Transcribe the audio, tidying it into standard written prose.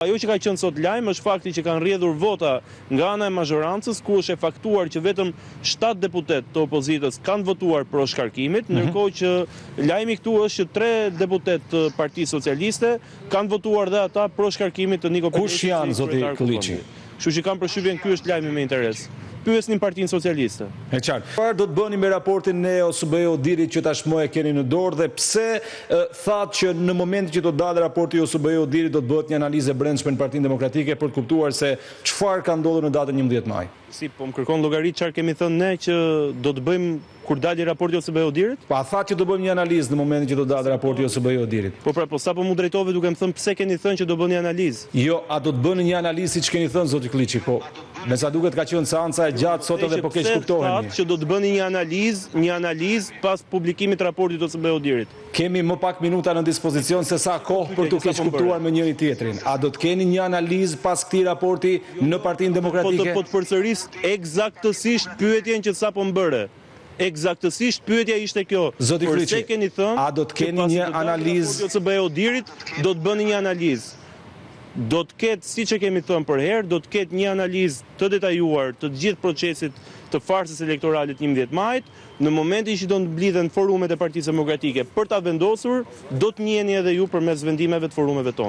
Ajo që ka qenë sot lajm është fakti që kanë rrjedhur vota nga ana e mazhorancës, ku është e faktuar që vetëm 7 deputet të opozitës kanë votuar për shkarkimit, ndërkohë që lajmi këtu është që 3 deputet të Partisë Socialiste kanë votuar dhe ata për shkarkimit të Niko Pellesit. Kush janë, zoti Kulliçi? Kështu që kam përshtypjen ky është lajmi me interes. Pyesnin Partinë Socialiste. E qartë. Çfarë do të bëni me raportin e OSBE Odirit që tashmë e keni në dorë dhe pse thatë që në momentin që do të dalë raporti i OSBE Odirit do të bëhet një analizë e brendshme në Partinë Demokratike për të kuptuar se çfarë ka ndodhur në datën 11 maj? Si, po më kërkon llogarit çfarë kemi thënë ne që do të bëjmë kur dali raporti i OSBE Odirit? Pa thatë që do bëjmë një analizë në momentin që do të dalë raporti i OSBE Odirit. Po pra, po sapo mu drejtove duke më thënë pse keni thënë që do bëni analizë? Jo, a do të bëni një analizë siç keni thënë zoti Kulliçi, po me sa duket ka qenë seanca e gjatë sot edhe po keq kuptohemi. Që do të bëni një analizë pas publikimit të raportit të OSBE Odirit. Kemi më pak minuta në dispozicion se sa kohë për të keq kuptuar me njëri tjetrin. A do të keni një analizë pas këtij raporti në Partinë Demokratike? Po të përsëris eksaktësisht pyetjen që sapo më bëre. Eksaktësisht pyetja ishte kjo. Zoti Kulliçi, a do të keni një analizë? OSBE Odirit do të bëni një analizë. Do të ketë, siç e kemi thënë për herë, do të ketë një analizë të detajuar të gjithë procesit të farsës elektorale të 11 majit, në momentin që do të mblidhen forumet e Partisë Demokratike për ta vendosur, do të njiheni edhe ju përmes vendimeve të forumeve tona.